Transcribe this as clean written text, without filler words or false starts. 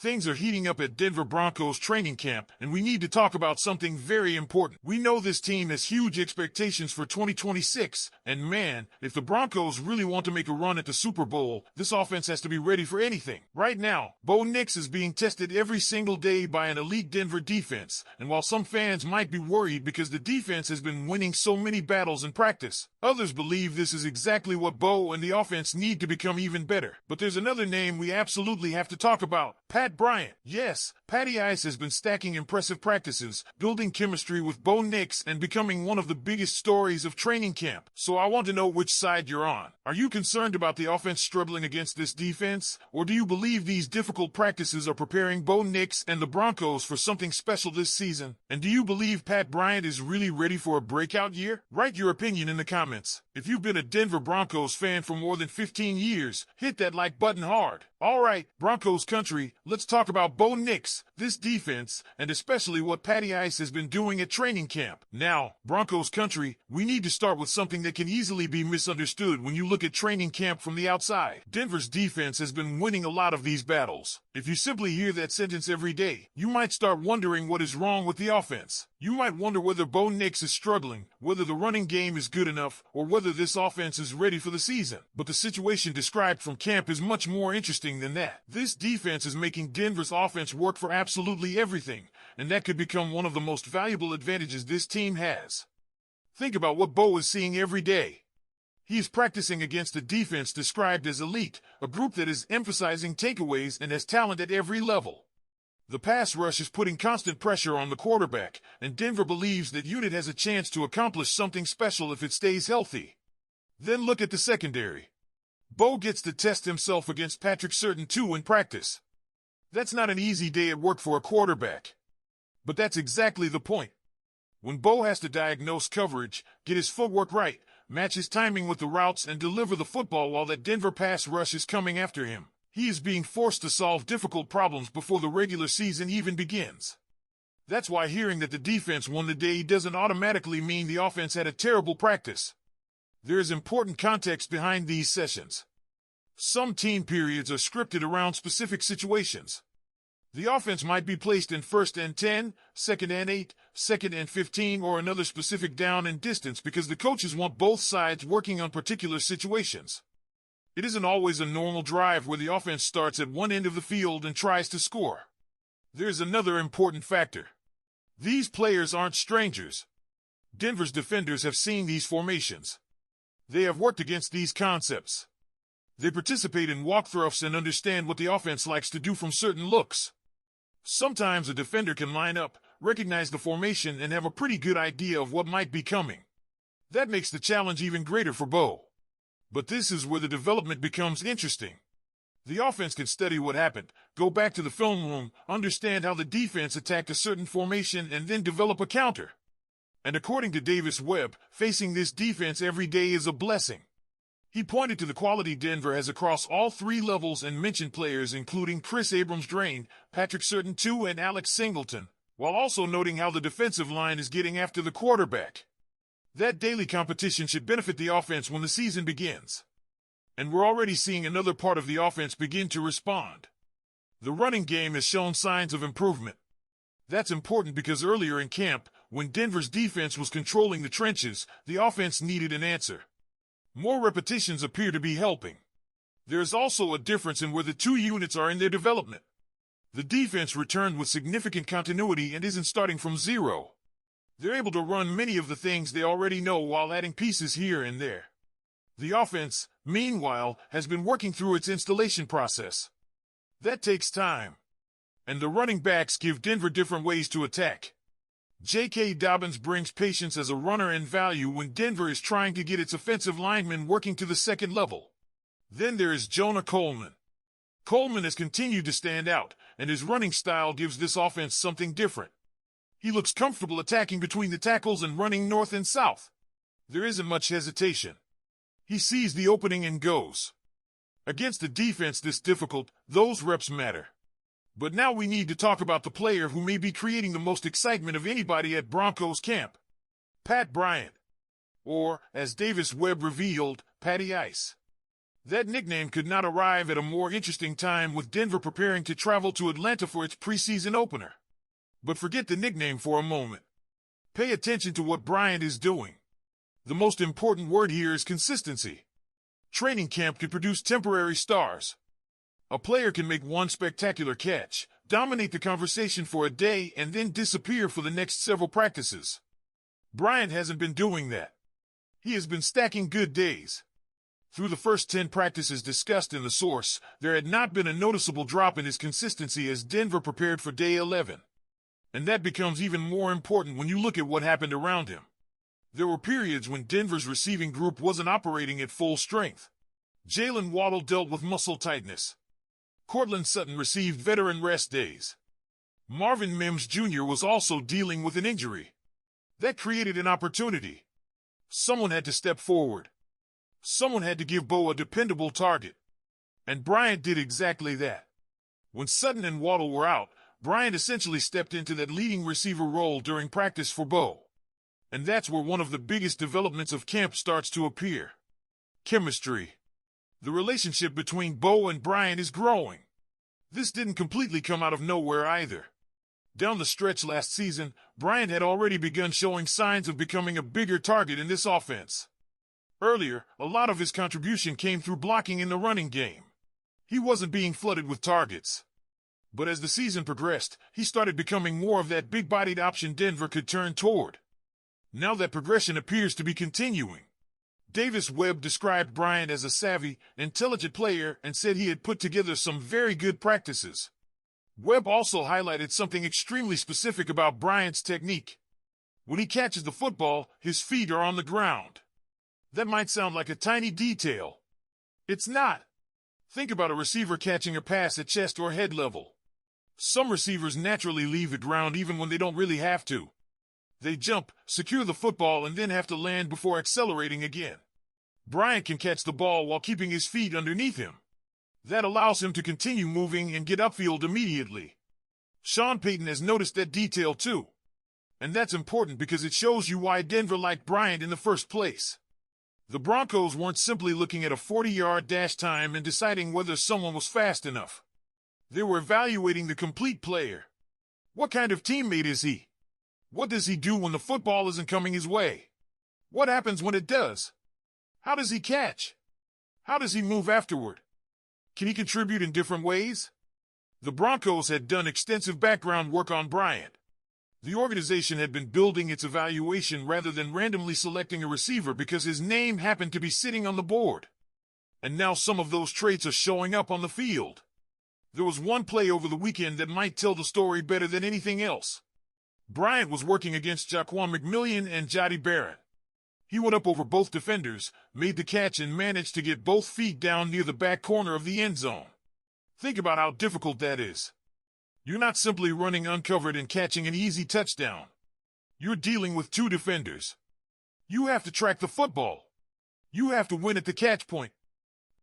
Things are heating up at Denver Broncos training camp, and we need to talk about something very important. We know this team has huge expectations for 2026, and man, if the Broncos really want to make a run at the Super Bowl, this offense has to be ready for anything. Right now, Bo Nix is being tested every single day by an elite Denver defense, and while some fans might be worried because the defense has been winning so many battles in practice, others believe this is exactly what Bo and the offense need to become even better. But there's another name we absolutely have to talk about: Pat Bryant. Yes, Patty Ice has been stacking impressive practices, building chemistry with Bo Nix, and becoming one of the biggest stories of training camp. So I want to know which side you're on. Are you concerned about the offense struggling against this defense? Or do you believe these difficult practices are preparing Bo Nix and the Broncos for something special this season? And do you believe Pat Bryant is really ready for a breakout year? Write your opinion in the comments. If you've been a Denver Broncos fan for more than 15 years, hit that like button hard. Alright, Broncos country, let's talk about Bo Nix, this defense, and especially what Patty Ice has been doing at training camp. Now, Broncos country, we need to start with something that can easily be misunderstood when you look at training camp from the outside. Denver's defense has been winning a lot of these battles. If you simply hear that sentence every day, you might start wondering what is wrong with the offense. You might wonder whether Bo Nix is struggling, whether the running game is good enough, or whether this offense is ready for the season. But the situation described from camp is much more interesting than that. This defense is making Denver's offense work for absolutely everything, and that could become one of the most valuable advantages this team has. Think about what Bo is seeing every day. He is practicing against a defense described as elite, a group that is emphasizing takeaways and has talent at every level. The pass rush is putting constant pressure on the quarterback, and Denver believes that unit has a chance to accomplish something special if it stays healthy. Then look at the secondary. Bo gets to test himself against Patrick Surtain too in practice. That's not an easy day at work for a quarterback. But that's exactly the point. When Bo has to diagnose coverage, get his footwork right, match his timing with the routes, and deliver the football while that Denver pass rush is coming after him, he is being forced to solve difficult problems before the regular season even begins. That's why hearing that the defense won the day doesn't automatically mean the offense had a terrible practice. There is important context behind these sessions. Some team periods are scripted around specific situations. The offense might be placed in 1st and 10, 2nd and 8, 2nd and 15, or another specific down and distance because the coaches want both sides working on particular situations. It isn't always a normal drive where the offense starts at one end of the field and tries to score. There's another important factor. These players aren't strangers. Denver's defenders have seen these formations. They have worked against these concepts. They participate in walkthroughs and understand what the offense likes to do from certain looks. Sometimes a defender can line up, recognize the formation, and have a pretty good idea of what might be coming. That makes the challenge even greater for Bo. But this is where the development becomes interesting. The offense can study what happened, go back to the film room, understand how the defense attacked a certain formation, and then develop a counter. And according to Davis Webb, facing this defense every day is a blessing. He pointed to the quality Denver has across all three levels and mentioned players including Chris Abrams-Draine, Patrick Surtain II, and Alex Singleton, while also noting how the defensive line is getting after the quarterback. That daily competition should benefit the offense when the season begins. And we're already seeing another part of the offense begin to respond. The running game has shown signs of improvement. That's important because earlier in camp, when Denver's defense was controlling the trenches, the offense needed an answer. More repetitions appear to be helping. There is also a difference in where the two units are in their development. The defense returned with significant continuity and isn't starting from zero. They're able to run many of the things they already know while adding pieces here and there. The offense, meanwhile, has been working through its installation process. That takes time. And the running backs give Denver different ways to attack. J.K. Dobbins brings patience as a runner and value when Denver is trying to get its offensive linemen working to the second level. Then there is Jonah Coleman. Coleman has continued to stand out, and his running style gives this offense something different. He looks comfortable attacking between the tackles and running north and south. There isn't much hesitation. He sees the opening and goes. Against a defense this difficult, those reps matter. But now we need to talk about the player who may be creating the most excitement of anybody at Broncos camp. Pat Bryant. Or, as Davis Webb revealed, Patty Ice. That nickname could not arrive at a more interesting time with Denver preparing to travel to Atlanta for its preseason opener. But forget the nickname for a moment. Pay attention to what Bryant is doing. The most important word here is consistency. Training camp can produce temporary stars. A player can make one spectacular catch, dominate the conversation for a day, and then disappear for the next several practices. Bryant hasn't been doing that. He has been stacking good days. Through the first 10 practices discussed in the source, there had not been a noticeable drop in his consistency as Denver prepared for day 11. And that becomes even more important when you look at what happened around him. There were periods when Denver's receiving group wasn't operating at full strength. Jalen Waddle dealt with muscle tightness. Cortland Sutton received veteran rest days. Marvin Mims Jr. was also dealing with an injury. That created an opportunity. Someone had to step forward. Someone had to give Bo a dependable target. And Bryant did exactly that. When Sutton and Waddle were out, Bryant essentially stepped into that leading receiver role during practice for Bo. And that's where one of the biggest developments of camp starts to appear. Chemistry. The relationship between Bo and Bryant is growing. This didn't completely come out of nowhere either. Down the stretch last season, Bryant had already begun showing signs of becoming a bigger target in this offense. Earlier, a lot of his contribution came through blocking in the running game. He wasn't being flooded with targets. But as the season progressed, he started becoming more of that big-bodied option Denver could turn toward. Now that progression appears to be continuing. Davis Webb described Bryant as a savvy, intelligent player and said he had put together some very good practices. Webb also highlighted something extremely specific about Bryant's technique. When he catches the football, his feet are on the ground. That might sound like a tiny detail. It's not. Think about a receiver catching a pass at chest or head level. Some receivers naturally leave the ground even when they don't really have to. They jump, secure the football, and then have to land before accelerating again. Bryant can catch the ball while keeping his feet underneath him. That allows him to continue moving and get upfield immediately. Sean Payton has noticed that detail too. And that's important because it shows you why Denver liked Bryant in the first place. The Broncos weren't simply looking at a 40-yard dash time and deciding whether someone was fast enough. They were evaluating the complete player. What kind of teammate is he? What does he do when the football isn't coming his way? What happens when it does? How does he catch? How does he move afterward? Can he contribute in different ways? The Broncos had done extensive background work on Bryant. The organization had been building its evaluation rather than randomly selecting a receiver because his name happened to be sitting on the board. And now some of those traits are showing up on the field. There was one play over the weekend that might tell the story better than anything else. Bryant was working against Jaquan McMillian and Jody Barrett. He went up over both defenders, made the catch, and managed to get both feet down near the back corner of the end zone. Think about how difficult that is. You're not simply running uncovered and catching an easy touchdown. You're dealing with two defenders. You have to track the football. You have to win at the catch point.